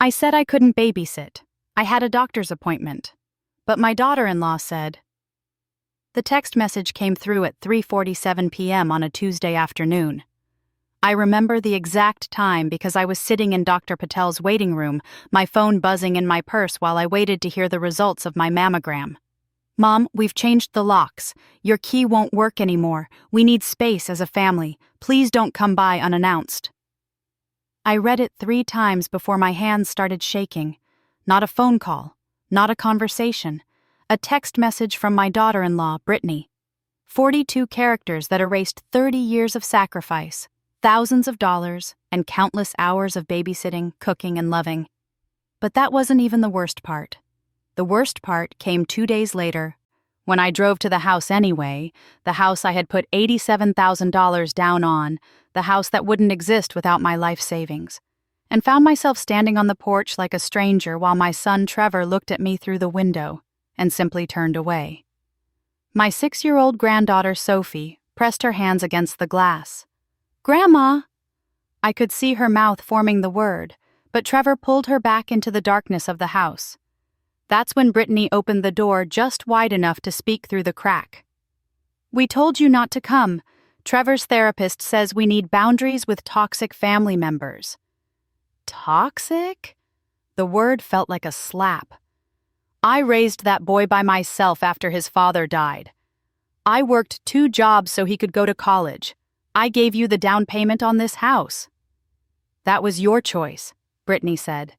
I said I couldn't babysit. I had a doctor's appointment. But my daughter-in-law said. The text message came through at 3:47 p.m. on a Tuesday afternoon. I remember the exact time because I was sitting in Dr. Patel's waiting room, my phone buzzing in my purse while I waited to hear the results of my mammogram. Mom, we've changed the locks. Your key won't work anymore. We need space as a family. Please don't come by unannounced. I read it 3 times before my hands started shaking. Not a phone call, not a conversation. A text message from my daughter-in-law, Brittany. 42 characters that erased 30 years of sacrifice, thousands of dollars, and countless hours of babysitting, cooking, and loving. But that wasn't even the worst part. The worst part came 2 days later, when I drove to the house anyway, the house I had put $87,000 down on, the house that wouldn't exist without my life savings, and found myself standing on the porch like a stranger while my son Trevor looked at me through the window and simply turned away. My 6-year-old granddaughter Sophie pressed her hands against the glass. "Grandma!" I could see her mouth forming the word, but Trevor pulled her back into the darkness of the house. That's when Brittany opened the door just wide enough to speak through the crack. "We told you not to come. Trevor's therapist says we need boundaries with toxic family members." Toxic? The word felt like a slap. I raised that boy by myself after his father died. I worked 2 jobs so he could go to college. I gave you the down payment on this house. "That was your choice," Brittany said,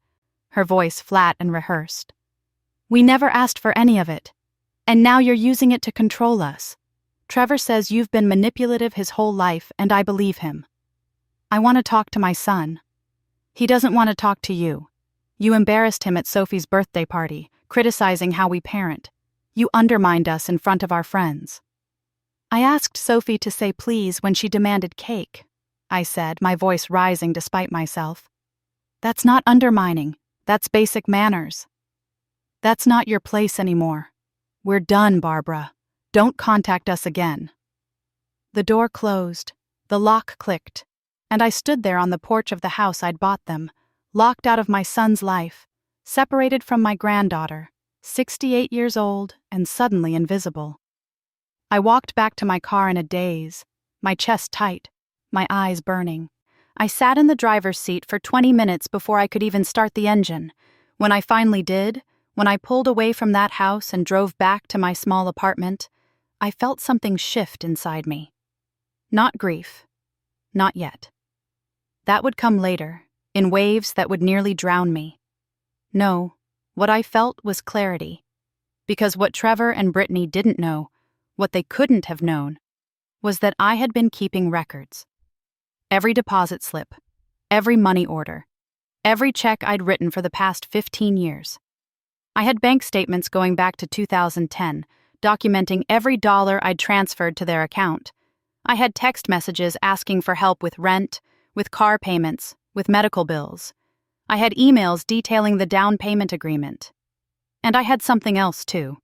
her voice flat and rehearsed. "We never asked for any of it. And now you're using it to control us. Trevor says you've been manipulative his whole life, and I believe him. I want to talk to my son. He doesn't want to talk to you. You embarrassed him at Sophie's birthday party, criticizing how we parent. You undermined us in front of our friends." "I asked Sophie to say please when she demanded cake," I said, my voice rising despite myself. "That's not undermining. That's basic manners. That's not your place anymore. We're done, Barbara. Don't contact us again." The door closed, the lock clicked, and I stood there on the porch of the house I'd bought them, locked out of my son's life, separated from my granddaughter, 68 years old and suddenly invisible. I walked back to my car in a daze, my chest tight, my eyes burning. I sat in the driver's seat for 20 minutes before I could even start the engine. When I finally did, when I pulled away from that house and drove back to my small apartment, I felt something shift inside me. Not grief. Not yet. That would come later, in waves that would nearly drown me. No, what I felt was clarity. Because what Trevor and Brittany didn't know, what they couldn't have known, was that I had been keeping records. Every deposit slip, every money order, every check I'd written for the past 15 years. I had bank statements going back to 2010, documenting every dollar I'd transferred to their account. I had text messages asking for help with rent, with car payments, with medical bills. I had emails detailing the down payment agreement. And I had something else, too.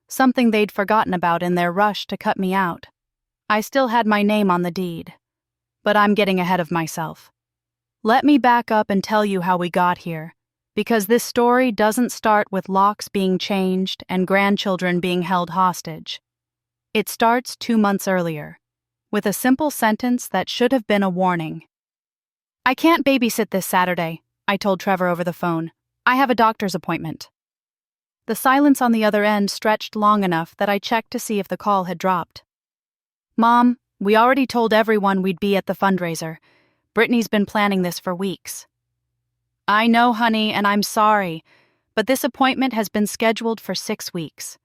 Something they'd forgotten about in their rush to cut me out. I still had my name on the deed. But I'm getting ahead of myself. Let me back up and tell you how we got here, because this story doesn't start with locks being changed and grandchildren being held hostage. It starts 2 months earlier, with a simple sentence that should have been a warning. "I can't babysit this Saturday," I told Trevor over the phone. "I have a doctor's appointment." The silence on the other end stretched long enough that I checked to see if the call had dropped. "Mom, we already told everyone we'd be at the fundraiser. Brittany's been planning this for weeks." "I know, honey, and I'm sorry, but this appointment has been scheduled for 6 weeks.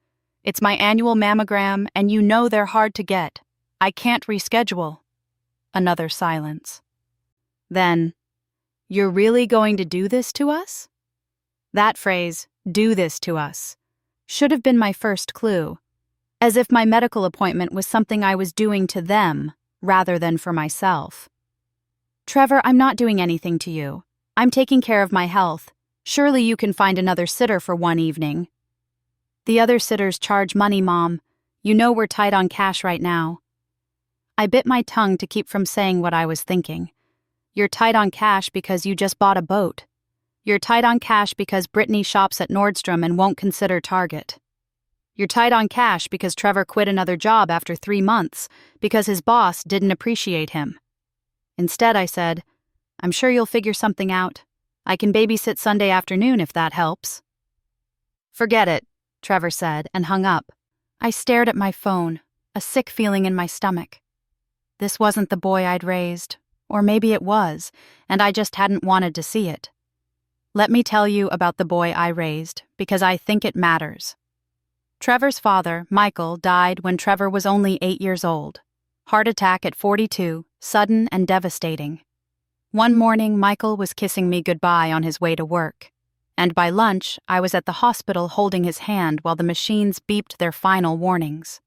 It's my annual mammogram, and you know they're hard to get. I can't reschedule." Another silence. Then, "You're really going to do this to us?" That phrase, "do this to us," should have been my first clue, as if my medical appointment was something I was doing to them rather than for myself. "Trevor, I'm not doing anything to you. I'm taking care of my health. Surely you can find another sitter for one evening." "The other sitters charge money, Mom. You know we're tight on cash right now." I bit my tongue to keep from saying what I was thinking. "You're tight on cash because you just bought a boat." You're tight on cash because Brittany shops at Nordstrom and won't consider Target. You're tight on cash because Trevor quit another job after 3 months because his boss didn't appreciate him. Instead, I said, I'm sure you'll figure something out. I can babysit Sunday afternoon if that helps. Forget it, Trevor said and hung up. I stared at my phone, a sick feeling in my stomach. This wasn't the boy I'd raised, or maybe it was, and I just hadn't wanted to see it. Let me tell you about the boy I raised, because I think it matters. Trevor's father, Michael, died when Trevor was only 8 years old. Heart attack at 42, sudden and devastating. One morning, Michael was kissing me goodbye on his way to work, and by lunch, I was at the hospital holding his hand while the machines beeped their final warnings.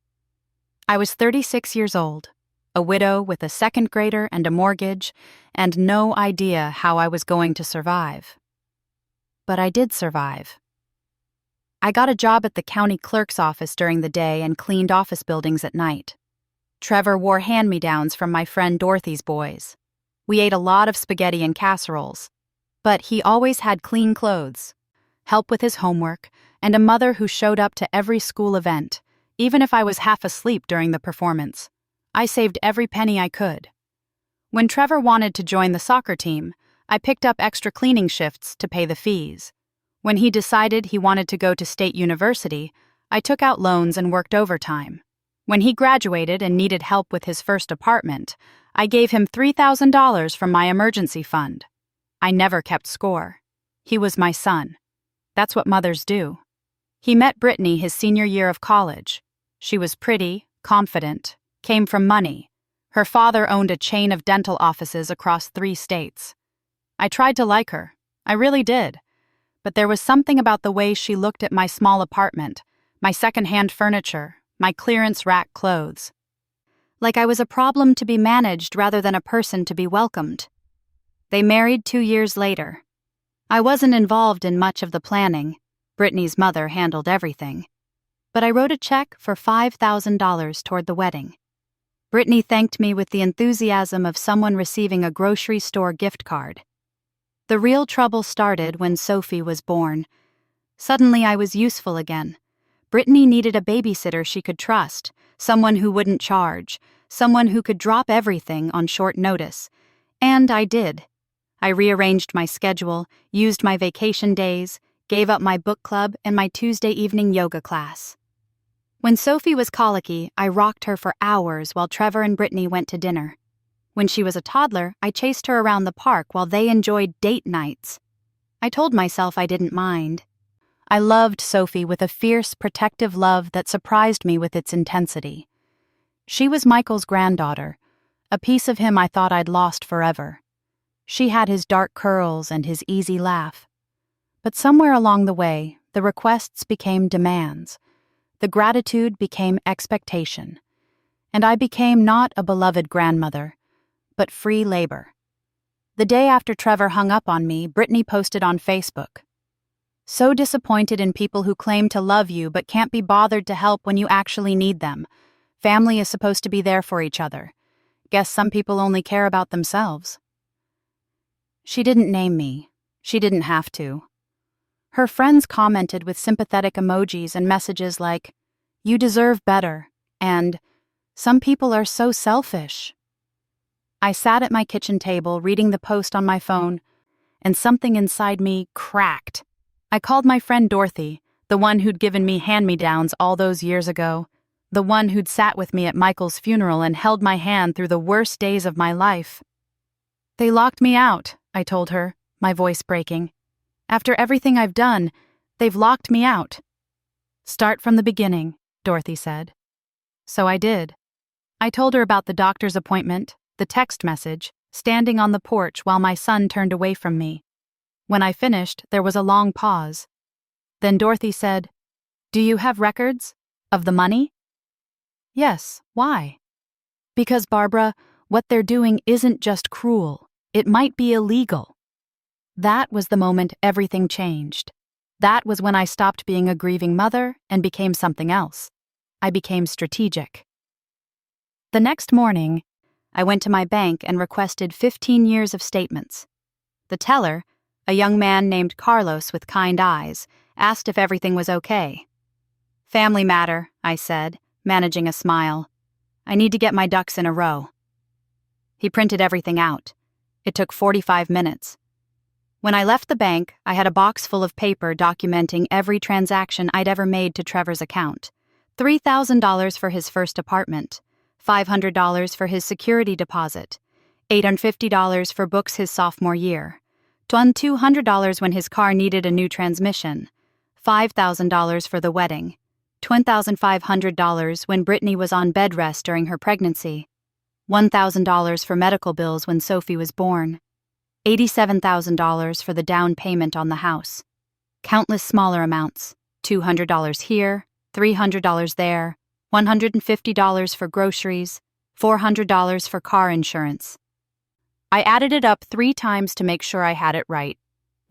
I was 36 years old, a widow with a second grader and a mortgage, and no idea how I was going to survive. But I did survive. I got a job at the county clerk's office during the day and cleaned office buildings at night. Trevor wore hand-me-downs from my friend Dorothy's boys. We ate a lot of spaghetti and casseroles, but he always had clean clothes, help with his homework, and a mother who showed up to every school event, even if I was half asleep during the performance. I saved every penny I could. When Trevor wanted to join the soccer team, I picked up extra cleaning shifts to pay the fees. When he decided he wanted to go to State University, I took out loans and worked overtime. When he graduated and needed help with his first apartment, I gave him $3,000 from my emergency fund. I never kept score. He was my son. That's what mothers do. He met Brittany his senior year of college. She was pretty, confident, came from money. Her father owned a chain of dental offices across 3 states. I tried to like her. I really did. But there was something about the way she looked at my small apartment, my second-hand furniture, my clearance rack clothes. Like I was a problem to be managed rather than a person to be welcomed. They married 2 years later. I wasn't involved in much of the planning. Brittany's mother handled everything. But I wrote a check for $5,000 toward the wedding. Brittany thanked me with the enthusiasm of someone receiving a grocery store gift card. The real trouble started when Sophie was born. Suddenly I was useful again. Brittany needed a babysitter she could trust, someone who wouldn't charge, someone who could drop everything on short notice. And I did. I rearranged my schedule, used my vacation days, gave up my book club and my Tuesday evening yoga class. When Sophie was colicky, I rocked her for hours while Trevor and Brittany went to dinner. When she was a toddler, I chased her around the park while they enjoyed date nights. I told myself I didn't mind. I loved Sophie with a fierce, protective love that surprised me with its intensity. She was Michael's granddaughter, a piece of him I thought I'd lost forever. She had his dark curls and his easy laugh. But somewhere along the way, the requests became demands. The gratitude became expectation. And I became not a beloved grandmother, but free labor. The day after Trevor hung up on me, Brittany posted on Facebook. So disappointed in people who claim to love you but can't be bothered to help when you actually need them. Family is supposed to be there for each other. Guess some people only care about themselves. She didn't name me. She didn't have to. Her friends commented with sympathetic emojis and messages like, "You deserve better," and "Some people are so selfish." I sat at my kitchen table reading the post on my phone, and something inside me cracked. I called my friend Dorothy, the one who'd given me hand-me-downs all those years ago, the one who'd sat with me at Michael's funeral and held my hand through the worst days of my life. "They locked me out," I told her, my voice breaking. "After everything I've done, they've locked me out." "Start from the beginning," Dorothy said. So I did. I told her about the doctor's appointment, the text message, standing on the porch while my son turned away from me. When I finished, there was a long pause. Then Dorothy said, "Do you have records? Of the money?" "Yes, why?" "Because, Barbara, what they're doing isn't just cruel. It might be illegal." That was the moment everything changed. That was when I stopped being a grieving mother and became something else. I became strategic. The next morning, I went to my bank and requested 15 years of statements. The teller, A young man named Carlos with kind eyes asked if everything was okay. "Family matter," I said, managing a smile. "I need to get my ducks in a row." He printed everything out. It took 45 minutes. When I left the bank, I had a box full of paper documenting every transaction I'd ever made to Trevor's account. $3,000 for his first apartment, $500 for his security deposit, $850 for books his sophomore year, $200 when his car needed a new transmission, $5,000 for the wedding, $10,500 when Brittany was on bed rest during her pregnancy, $1,000 for medical bills when Sophie was born, $87,000 for the down payment on the house, countless smaller amounts, $200 here, $300 there, $150 for groceries, $400 for car insurance. I added it up 3 times to make sure I had it right.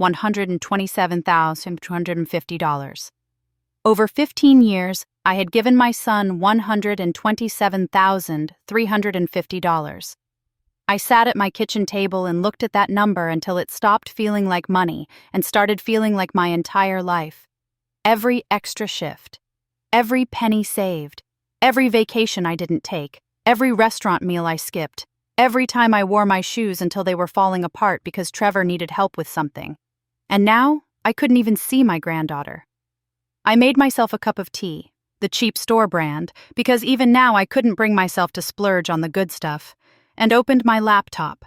$127,250. Over 15 years, I had given my son $127,350. I sat at my kitchen table and looked at that number until it stopped feeling like money and started feeling like my entire life. Every extra shift, every penny saved, every vacation I didn't take, every restaurant meal I skipped, every time I wore my shoes until they were falling apart because Trevor needed help with something. And now, I couldn't even see my granddaughter. I made myself a cup of tea, the cheap store brand, because even now I couldn't bring myself to splurge on the good stuff, and opened my laptop.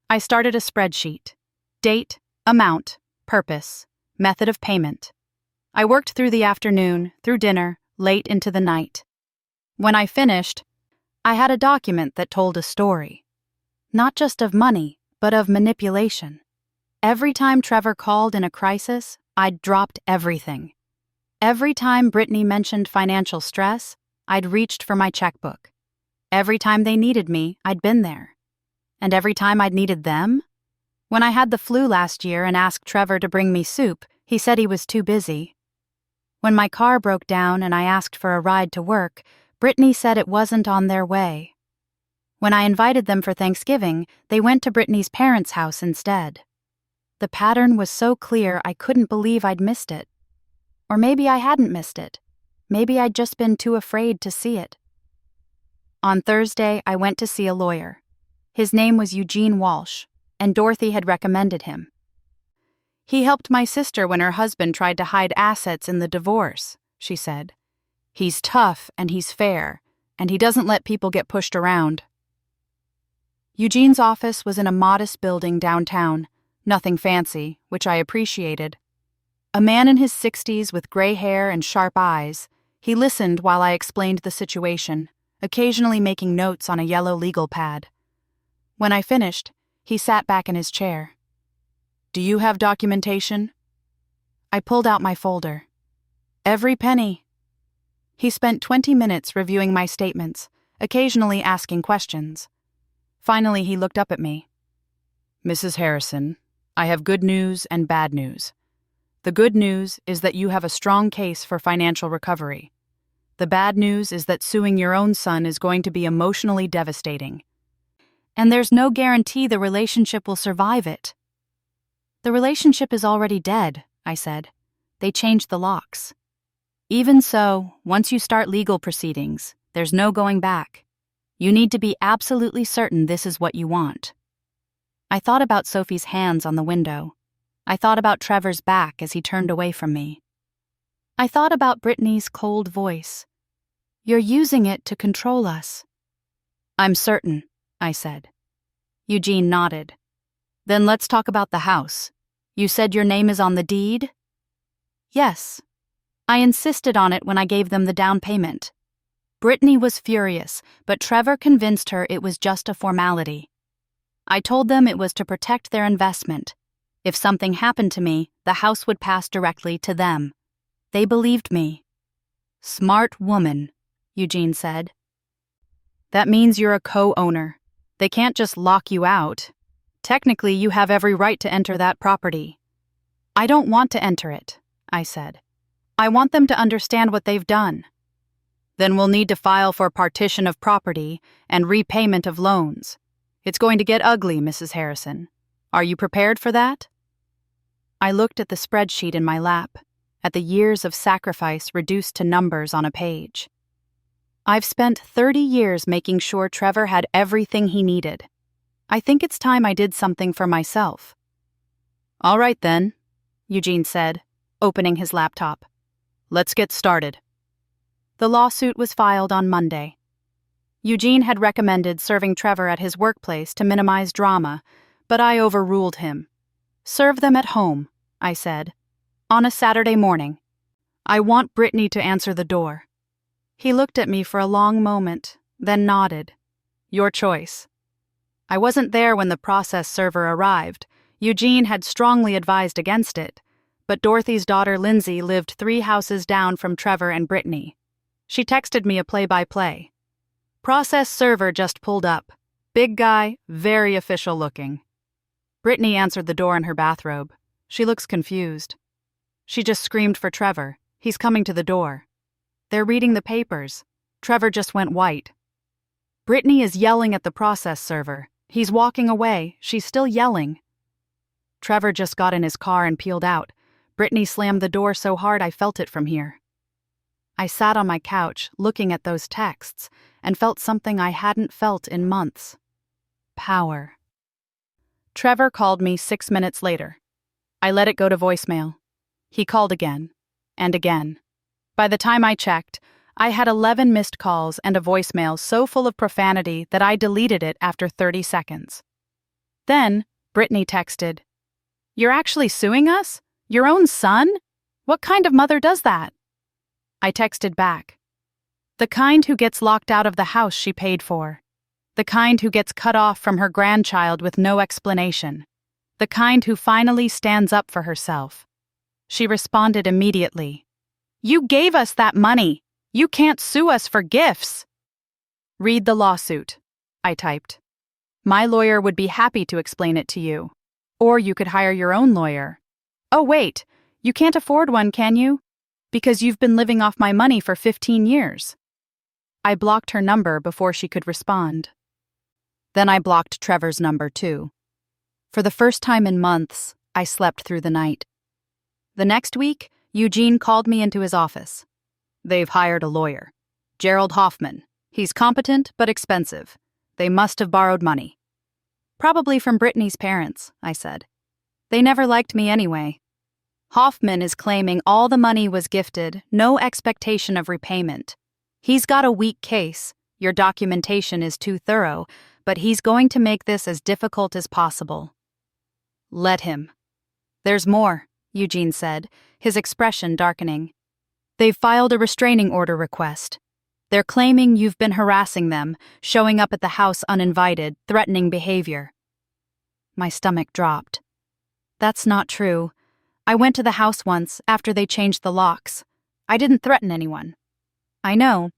I started a spreadsheet. Date, amount, purpose, method of payment. I worked through the afternoon, through dinner, late into the night. When I finished, I had a document that told a story. Not just of money, but of manipulation. Every time Trevor called in a crisis, I'd dropped everything. Every time Brittany mentioned financial stress, I'd reached for my checkbook. Every time they needed me, I'd been there. And every time I'd needed them? When I had the flu last year and asked Trevor to bring me soup, he said he was too busy. When my car broke down and I asked for a ride to work, Brittany said it wasn't on their way. When I invited them for Thanksgiving, they went to Brittany's parents' house instead. The pattern was so clear I couldn't believe I'd missed it. Or maybe I hadn't missed it. Maybe I'd just been too afraid to see it. On Thursday, I went to see a lawyer. His name was Eugene Walsh, and Dorothy had recommended him. "He helped my sister when her husband tried to hide assets in the divorce," she said. "He's tough and he's fair, and he doesn't let people get pushed around." Eugene's office was in a modest building downtown, nothing fancy, which I appreciated. A man in his 60s with gray hair and sharp eyes, he listened while I explained the situation, occasionally making notes on a yellow legal pad. When I finished, he sat back in his chair. "Do you have documentation?" I pulled out my folder. "Every penny." He spent 20 minutes reviewing my statements, occasionally asking questions. Finally, he looked up at me. "Mrs. Harrison, I have good news and bad news. The good news is that you have a strong case for financial recovery. The bad news is that suing your own son is going to be emotionally devastating. And there's no guarantee the relationship will survive it." "The relationship is already dead," I said. "They changed the locks." "Even so, once you start legal proceedings, there's no going back. You need to be absolutely certain this is what you want." I thought about Sophie's hands on the window. I thought about Trevor's back as he turned away from me. I thought about Brittany's cold voice. "You're using it to control us." "I'm certain," I said. Eugene nodded. "Then let's talk about the house. You said your name is on the deed?" "Yes. I insisted on it when I gave them the down payment." Brittany was furious, but Trevor convinced her it was just a formality. I told them it was to protect their investment. If something happened to me, the house would pass directly to them. They believed me. "Smart woman," Eugene said. "That means you're a co-owner. They can't just lock you out. Technically, you have every right to enter that property." "I don't want to enter it," I said. "I want them to understand what they've done." "Then we'll need to file for partition of property and repayment of loans. It's going to get ugly, Mrs. Harrison. Are you prepared for that?" I looked at the spreadsheet in my lap, at the years of sacrifice reduced to numbers on a page. I've spent 30 years making sure Trevor had everything he needed. I think it's time I did something for myself. All right then, Eugene said, opening his laptop. Let's get started. The lawsuit was filed on Monday. Eugene had recommended serving Trevor at his workplace to minimize drama, but I overruled him. Serve them at home, I said, on a Saturday morning. I want Brittany to answer the door. He looked at me for a long moment, then nodded. Your choice. I wasn't there when the process server arrived. Eugene had strongly advised against it, but Dorothy's daughter Lindsay lived 3 houses down from Trevor and Brittany. She texted me a play-by-play. Process server just pulled up. Big guy, very official looking. Brittany answered the door in her bathrobe. She looks confused. She just screamed for Trevor. He's coming to the door. They're reading the papers. Trevor just went white. Brittany is yelling at the process server. He's walking away. She's still yelling. Trevor just got in his car and peeled out. Brittany slammed the door so hard I felt it from here. I sat on my couch, looking at those texts, and felt something I hadn't felt in months. Power. Trevor called me 6 minutes later. I let it go to voicemail. He called again, and again. By the time I checked, I had 11 missed calls and a voicemail so full of profanity that I deleted it after 30 seconds. Then, Brittany texted, "You're actually suing us? Your own son? What kind of mother does that?" I texted back, "The kind who gets locked out of the house she paid for. The kind who gets cut off from her grandchild with no explanation. The kind who finally stands up for herself." She responded immediately, "You gave us that money. You can't sue us for gifts." "Read the lawsuit," I typed. "My lawyer would be happy to explain it to you. Or you could hire your own lawyer. Oh wait, you can't afford one, can you? Because you've been living off my money for 15 years. I blocked her number before she could respond. Then I blocked Trevor's number too. For the first time in months, I slept through the night. The next week, Eugene called me into his office. They've hired a lawyer. Gerald Hoffman. He's competent but expensive. They must have borrowed money. Probably from Brittany's parents, I said. They never liked me anyway. Hoffman is claiming all the money was gifted, no expectation of repayment. He's got a weak case. Your documentation is too thorough, but he's going to make this as difficult as possible. Let him. There's more, Eugene said, his expression darkening. They've filed a restraining order request. They're claiming you've been harassing them, showing up at the house uninvited, threatening behavior. My stomach dropped. That's not true. I went to the house once after they changed the locks. I didn't threaten anyone. I know,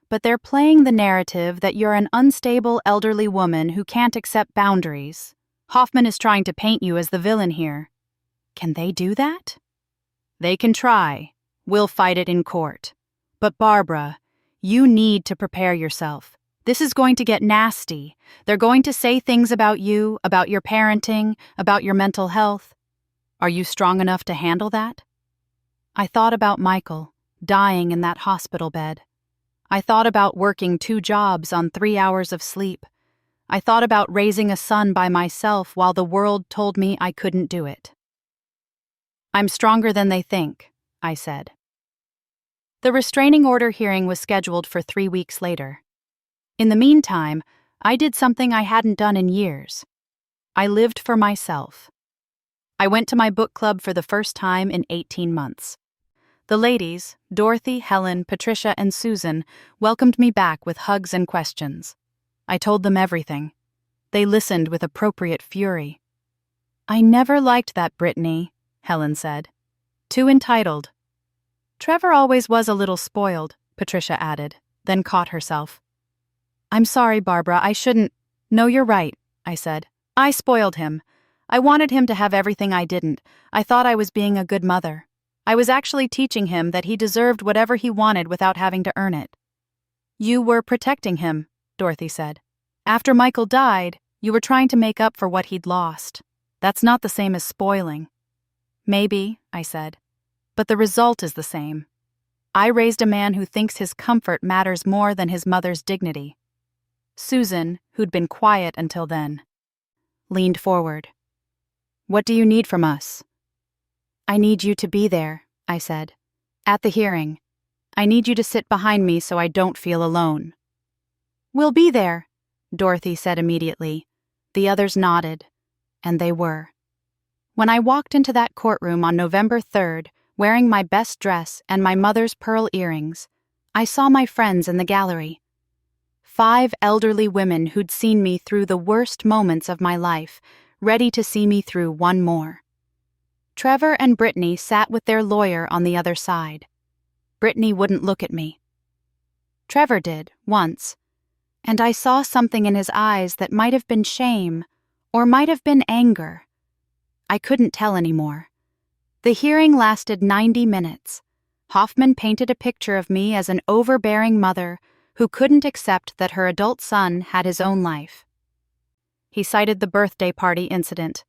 but they're playing the narrative that you're an unstable elderly woman who can't accept boundaries. Hoffman is trying to paint you as the villain here. Can they do that? They can try. We'll fight it in court. But Barbara, you need to prepare yourself. This is going to get nasty. They're going to say things about you, about your parenting, about your mental health. Are you strong enough to handle that? I thought about Michael, dying in that hospital bed. I thought about working 2 jobs on 3 hours of sleep. I thought about raising a son by myself while the world told me I couldn't do it. I'm stronger than they think, I said. The restraining order hearing was scheduled for 3 weeks later. In the meantime, I did something I hadn't done in years. I lived for myself. I went to my book club for the first time in 18 months. The ladies, Dorothy, Helen, Patricia, and Susan, welcomed me back with hugs and questions. I told them everything. They listened with appropriate fury. I never liked that Brittany, Helen said. Too entitled. Trevor always was a little spoiled, Patricia added, then caught herself. I'm sorry, Barbara, I shouldn't. No, you're right, I said. I spoiled him. I wanted him to have everything I didn't. I thought I was being a good mother. I was actually teaching him that he deserved whatever he wanted without having to earn it. You were protecting him, Dorothy said. After Michael died, you were trying to make up for what he'd lost. That's not the same as spoiling. Maybe, I said, but the result is the same. I raised a man who thinks his comfort matters more than his mother's dignity. Susan, who'd been quiet until then, leaned forward. What do you need from us? I need you to be there, I said. At the hearing. I need you to sit behind me so I don't feel alone. We'll be there, Dorothy said immediately. The others nodded, and they were. When I walked into that courtroom on November 3rd, wearing my best dress and my mother's pearl earrings, I saw my friends in the gallery. 5 elderly women who'd seen me through the worst moments of my life, ready to see me through one more. Trevor and Brittany sat with their lawyer on the other side. Brittany wouldn't look at me. Trevor did, once, and I saw something in his eyes that might have been shame, or might have been anger. I couldn't tell anymore. The hearing lasted 90 minutes. Hoffman painted a picture of me as an overbearing mother who couldn't accept that her adult son had his own life. He cited the birthday party incident.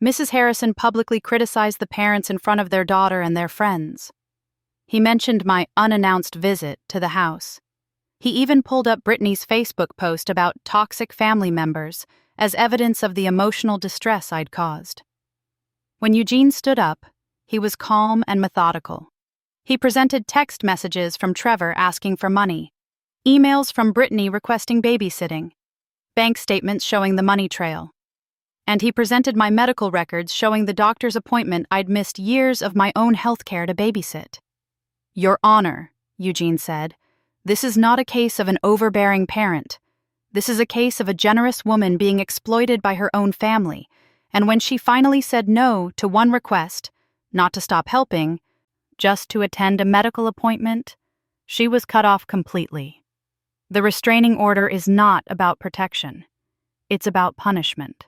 Mrs. Harrison publicly criticized the parents in front of their daughter and their friends. He mentioned my unannounced visit to the house. He even pulled up Brittany's Facebook post about toxic family members as evidence of the emotional distress I'd caused. When Eugene stood up, he was calm and methodical. He presented text messages from Trevor asking for money, emails from Brittany requesting babysitting, bank statements showing the money trail. And he presented my medical records showing the doctor's appointment I'd missed years of my own health care to babysit. Your Honor, Eugene said, this is not a case of an overbearing parent. This is a case of a generous woman being exploited by her own family, and when she finally said no to one request, not to stop helping, just to attend a medical appointment, she was cut off completely. The restraining order is not about protection. It's about punishment.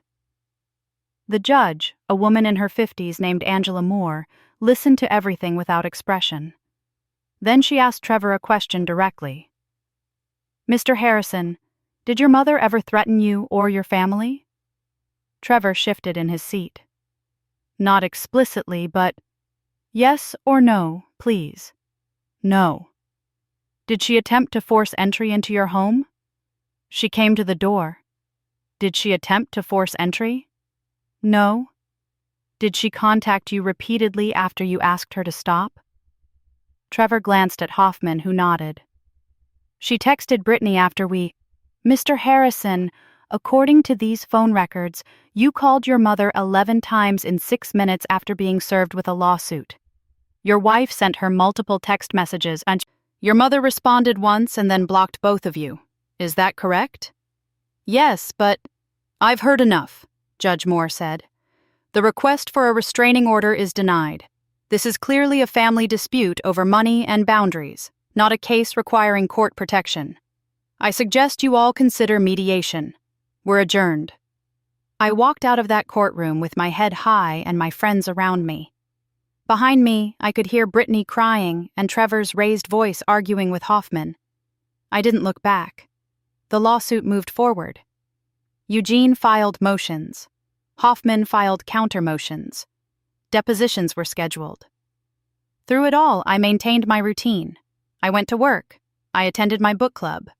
The judge, a woman in her 50s named Angela Moore, listened to everything without expression. Then she asked Trevor a question directly. Mr. Harrison, did your mother ever threaten you or your family? Trevor shifted in his seat. Not explicitly, but yes or no, please. No. Did she attempt to force entry into your home? She came to the door. Did she attempt to force entry? No. Did she contact you repeatedly after you asked her to stop? Trevor glanced at Hoffman, who nodded. She texted Brittany after we... Mr. Harrison, according to these phone records, you called your mother 11 times in 6 minutes after being served with a lawsuit. Your wife sent her multiple text messages and your mother responded once and then blocked both of you. Is that correct? Yes, but... I've heard enough, Judge Moore said. The request for a restraining order is denied. This is clearly a family dispute over money and boundaries, not a case requiring court protection. I suggest you all consider mediation. We're adjourned. I walked out of that courtroom with my head high and my friends around me. Behind me, I could hear Brittany crying and Trevor's raised voice arguing with Hoffman. I didn't look back. The lawsuit moved forward. Eugene filed motions. Hoffman filed counter motions. Depositions were scheduled. Through it all, I maintained my routine. I went to work. I attended my book club.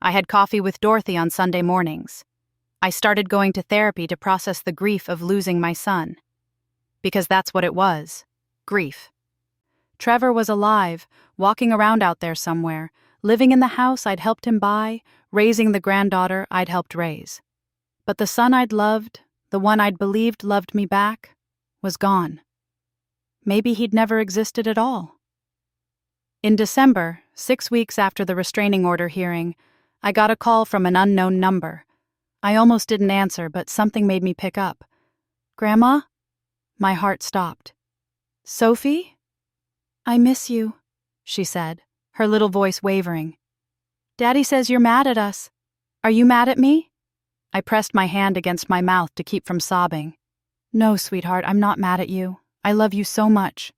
I had coffee with Dorothy on Sunday mornings. I started going to therapy to process the grief of losing my son. Because that's what it was. Grief. Trevor was alive, walking around out there somewhere, living in the house I'd helped him buy, raising the granddaughter I'd helped raise. But the son I'd loved, the one I'd believed loved me back, was gone. Maybe he'd never existed at all. In December, 6 weeks after the restraining order hearing, I got a call from an unknown number. I almost didn't answer, but something made me pick up. Grandma? My heart stopped. Sophie? I miss you, she said, her little voice wavering. Daddy says you're mad at us. Are you mad at me? I pressed my hand against my mouth to keep from sobbing. No, sweetheart, I'm not mad at you. I love you so much.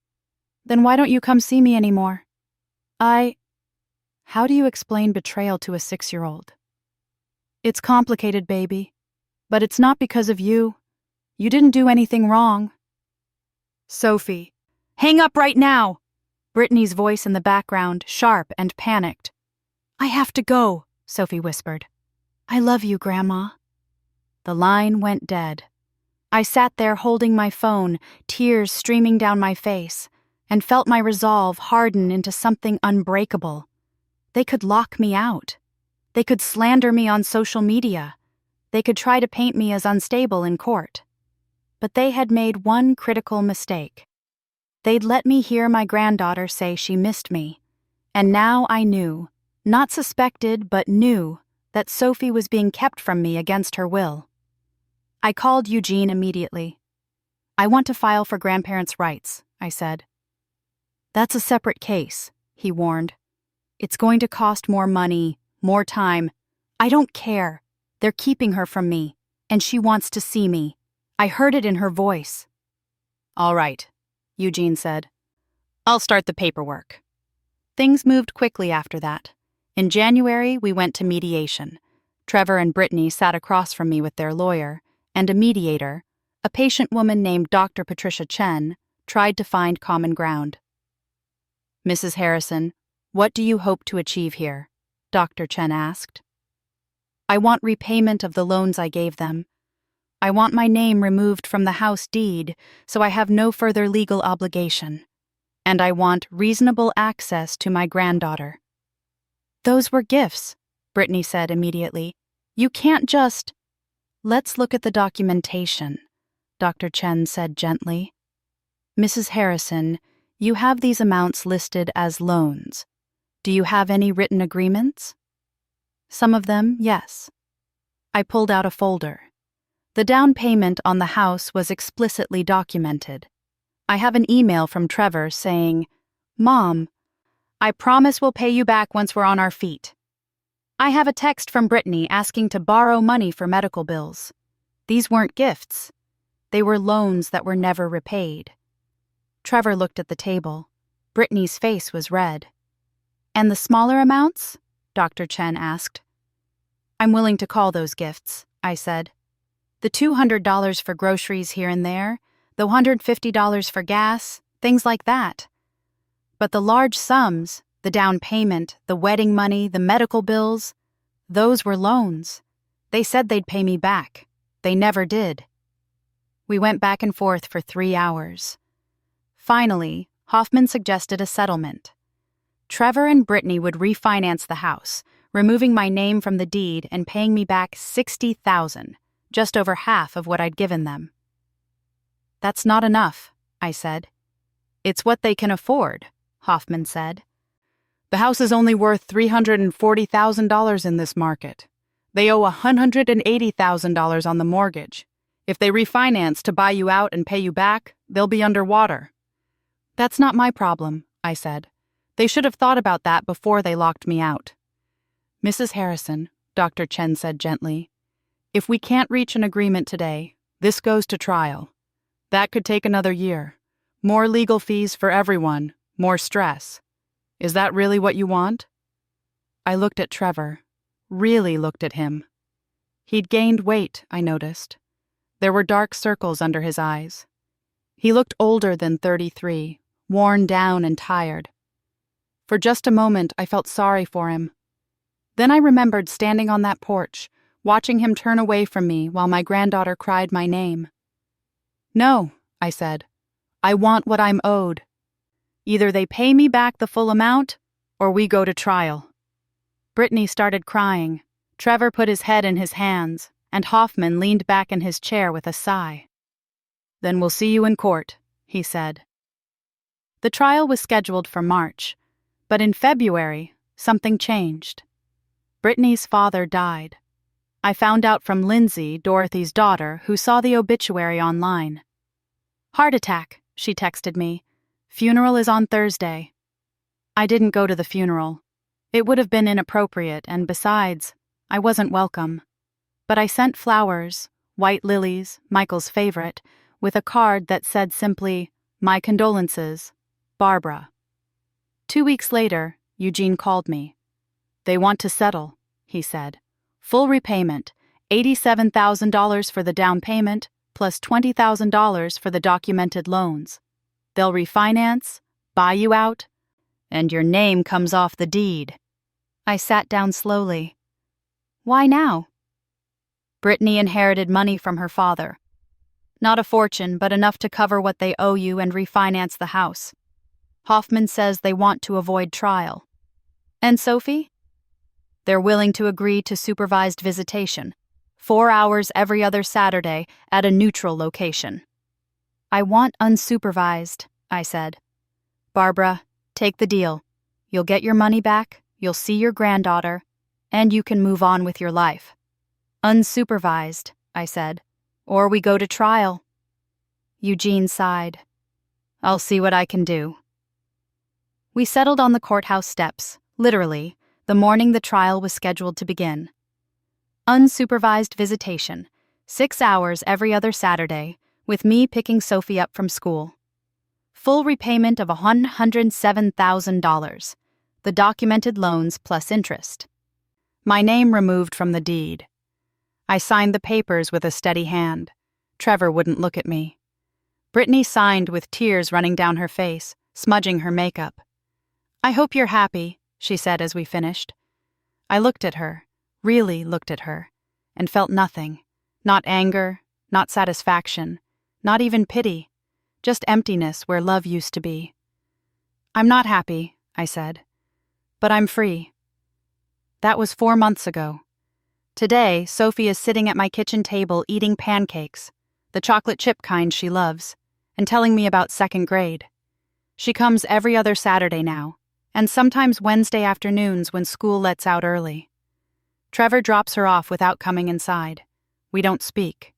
Then why don't you come see me anymore? How do you explain betrayal to a 6-year-old? It's complicated, baby. But it's not because of you. You didn't do anything wrong. Sophie. Hang up right now! Brittany's voice in the background, sharp and panicked. I have to go, Sophie whispered. I love you, Grandma. The line went dead. I sat there holding my phone, tears streaming down my face, and felt my resolve harden into something unbreakable. They could lock me out. They could slander me on social media. They could try to paint me as unstable in court. But they had made one critical mistake. They'd let me hear my granddaughter say she missed me. And now I knew, not suspected but knew, that Sophie was being kept from me against her will. I called Eugene immediately. I want to file for grandparents' rights, I said. That's a separate case, he warned. It's going to cost more money, more time. I don't care. They're keeping her from me, and she wants to see me. I heard it in her voice. All right, Eugene said. I'll start the paperwork. Things moved quickly after that. In January, we went to mediation. Trevor and Brittany sat across from me with their lawyer, and a mediator, a patient woman named Dr. Patricia Chen, tried to find common ground. Mrs. Harrison, what do you hope to achieve here? Dr. Chen asked. I want repayment of the loans I gave them. I want my name removed from the house deed so I have no further legal obligation. And I want reasonable access to my granddaughter. Those were gifts, Brittany said immediately. You can't just... Let's look at the documentation, Dr. Chen said gently. Mrs. Harrison, you have these amounts listed as loans. Do you have any written agreements? Some of them, yes. I pulled out a folder. The down payment on the house was explicitly documented. I have an email from Trevor saying, Mom, I promise we'll pay you back once we're on our feet. I have a text from Brittany asking to borrow money for medical bills. These weren't gifts. They were loans that were never repaid. Trevor looked at the table. Brittany's face was red. And the smaller amounts? Dr. Chen asked. I'm willing to call those gifts, I said. The $200 for groceries here and there, the $150 for gas, things like that. But the large sums, the down payment, the wedding money, the medical bills, those were loans. They said they'd pay me back. They never did. We went back and forth for 3 hours. Finally, Hoffman suggested a settlement. Trevor and Brittany would refinance the house, removing my name from the deed and paying me back $60,000, just over half of what I'd given them. That's not enough, I said. It's what they can afford, Hoffman said. The house is only worth $340,000 in this market. They owe $180,000 on the mortgage. If they refinance to buy you out and pay you back, they'll be underwater. That's not my problem, I said. They should have thought about that before they locked me out. Mrs. Harrison, Dr. Chen said gently, if we can't reach an agreement today, this goes to trial. That could take another year. More legal fees for everyone, more stress. Is that really what you want? I looked at Trevor, really looked at him. He'd gained weight, I noticed. There were dark circles under his eyes. He looked older than 33, worn down and tired. For just a moment, I felt sorry for him. Then I remembered standing on that porch, watching him turn away from me while my granddaughter cried my name. No, I said. I want what I'm owed. Either they pay me back the full amount, or we go to trial. Brittany started crying. Trevor put his head in his hands, and Hoffman leaned back in his chair with a sigh. Then we'll see you in court, he said. The trial was scheduled for March, but in February, something changed. Brittany's father died. I found out from Lindsay, Dorothy's daughter, who saw the obituary online. Heart attack, she texted me. Funeral is on Thursday. I didn't go to the funeral. It would have been inappropriate, and besides, I wasn't welcome. But I sent flowers, white lilies, Michael's favorite, with a card that said simply, "My condolences, Barbara." 2 weeks later, Eugene called me. They want to settle, he said. Full repayment, $87,000 for the down payment, plus $20,000 for the documented loans. They'll refinance, buy you out, and your name comes off the deed. I sat down slowly. Why now? Brittany inherited money from her father. Not a fortune, but enough to cover what they owe you and refinance the house. Hoffman says they want to avoid trial. And Sophie? They're willing to agree to supervised visitation, 4 hours every other Saturday at a neutral location. I want unsupervised, I said. Barbara, take the deal. You'll get your money back, you'll see your granddaughter, and you can move on with your life. Unsupervised, I said, or we go to trial. Eugene sighed. I'll see what I can do. We settled on the courthouse steps, literally, the morning the trial was scheduled to begin. Unsupervised visitation, 6 hours every other Saturday, with me picking Sophie up from school. Full repayment of $107,000, the documented loans plus interest. My name removed from the deed. I signed the papers with a steady hand. Trevor wouldn't look at me. Brittany signed with tears running down her face, smudging her makeup. I hope you're happy, she said as we finished. I looked at her, really looked at her, and felt nothing. Not anger, not satisfaction, not even pity, just emptiness where love used to be. I'm not happy, I said, but I'm free. That was 4 months ago. Today, Sophie is sitting at my kitchen table eating pancakes, the chocolate chip kind she loves, and telling me about 2nd grade. She comes every other Saturday now, and sometimes Wednesday afternoons when school lets out early. Trevor drops her off without coming inside. We don't speak.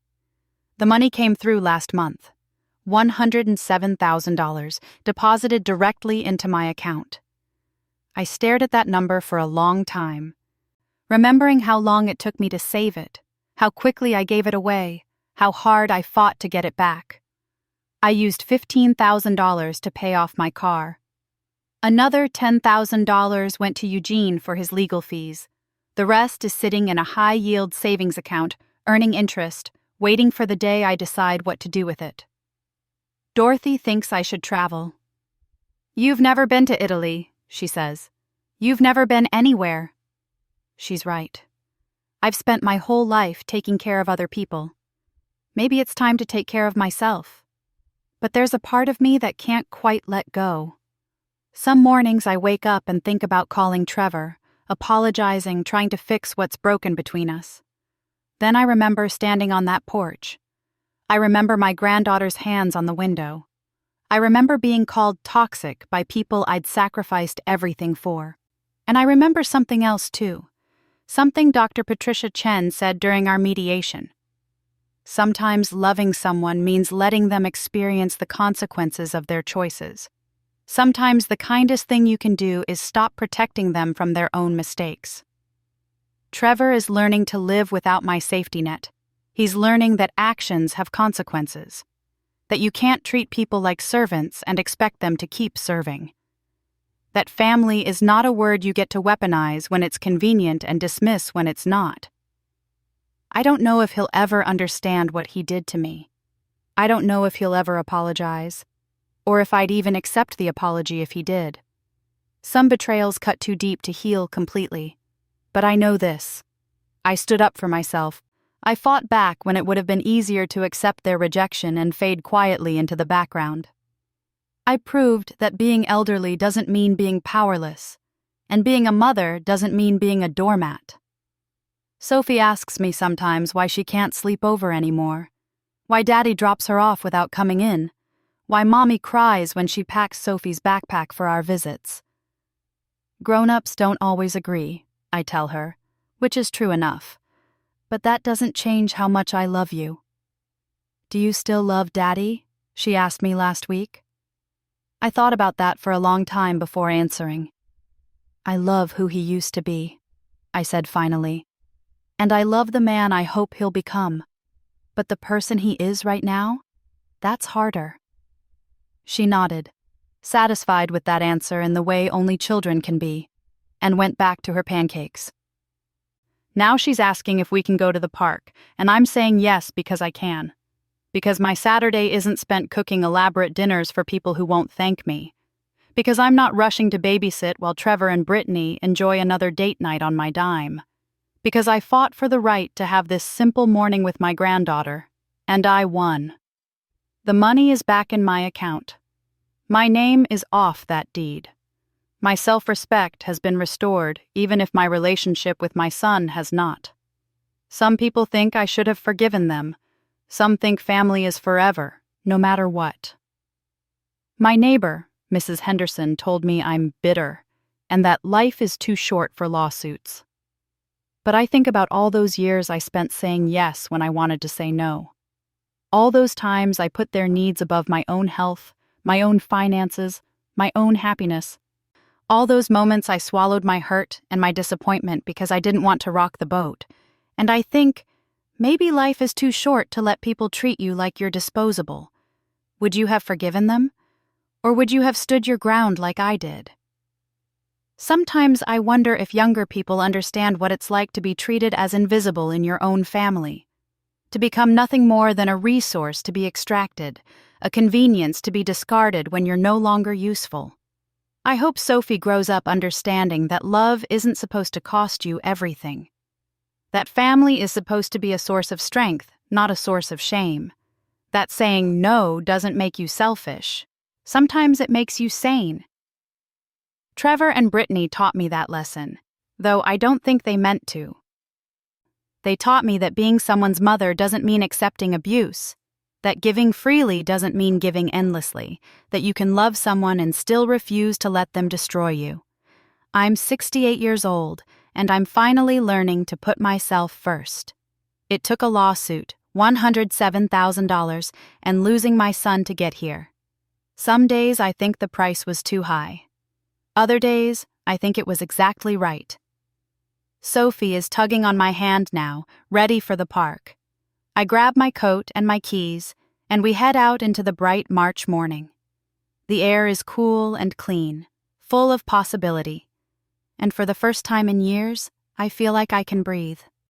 The money came through last month. $107,000 deposited directly into my account. I stared at that number for a long time, remembering how long it took me to save it, how quickly I gave it away, how hard I fought to get it back. I used $15,000 to pay off my car. Another $10,000 went to Eugene for his legal fees. The rest is sitting in a high-yield savings account, earning interest, waiting for the day I decide what to do with it. Dorothy thinks I should travel. You've never been to Italy, she says. You've never been anywhere. She's right. I've spent my whole life taking care of other people. Maybe it's time to take care of myself. But there's a part of me that can't quite let go. Some mornings I wake up and think about calling Trevor, apologizing, trying to fix what's broken between us. Then I remember standing on that porch. I remember my granddaughter's hands on the window. I remember being called toxic by people I'd sacrificed everything for. And I remember something else too. Something Dr. Patricia Chen said during our mediation. Sometimes loving someone means letting them experience the consequences of their choices. Sometimes the kindest thing you can do is stop protecting them from their own mistakes. Trevor is learning to live without my safety net. He's learning that actions have consequences. That you can't treat people like servants and expect them to keep serving. That family is not a word you get to weaponize when it's convenient and dismiss when it's not. I don't know if he'll ever understand what he did to me. I don't know if he'll ever apologize, or if I'd even accept the apology if he did. Some betrayals cut too deep to heal completely. But I know this. I stood up for myself. I fought back when it would have been easier to accept their rejection and fade quietly into the background. I proved that being elderly doesn't mean being powerless, and being a mother doesn't mean being a doormat. Sophie asks me sometimes why she can't sleep over anymore, why Daddy drops her off without coming in, why Mommy cries when she packs Sophie's backpack for our visits. Grown-ups don't always agree, I tell her, which is true enough. But that doesn't change how much I love you. Do you still love Daddy? She asked me last week. I thought about that for a long time before answering. I love who he used to be, I said finally. And I love the man I hope he'll become. But the person he is right now? That's harder. She nodded, satisfied with that answer in the way only children can be, and went back to her pancakes. Now she's asking if we can go to the park, and I'm saying yes because I can. Because my Saturday isn't spent cooking elaborate dinners for people who won't thank me. Because I'm not rushing to babysit while Trevor and Brittany enjoy another date night on my dime. Because I fought for the right to have this simple morning with my granddaughter, and I won. The money is back in my account. My name is off that deed. My self-respect has been restored, even if my relationship with my son has not. Some people think I should have forgiven them. Some think family is forever, no matter what. My neighbor, Mrs. Henderson, told me I'm bitter, and that life is too short for lawsuits. But I think about all those years I spent saying yes when I wanted to say no. All those times I put their needs above my own health, my own finances, my own happiness. All those moments I swallowed my hurt and my disappointment because I didn't want to rock the boat. And I think, maybe life is too short to let people treat you like you're disposable. Would you have forgiven them? Or would you have stood your ground like I did? Sometimes I wonder if younger people understand what it's like to be treated as invisible in your own family. To become nothing more than a resource to be extracted, a convenience to be discarded when you're no longer useful. I hope Sophie grows up understanding that love isn't supposed to cost you everything. That family is supposed to be a source of strength, not a source of shame. That saying no doesn't make you selfish. Sometimes it makes you sane. Trevor and Brittany taught me that lesson, though I don't think they meant to. They taught me that being someone's mother doesn't mean accepting abuse, that giving freely doesn't mean giving endlessly, that you can love someone and still refuse to let them destroy you. I'm 68 years old, and I'm finally learning to put myself first. It took a lawsuit, $107,000, and losing my son to get here. Some days I think the price was too high. Other days, I think it was exactly right. Sophie is tugging on my hand now, ready for the park. I grab my coat and my keys, and we head out into the bright March morning. The air is cool and clean, full of possibility. And for the first time in years, I feel like I can breathe.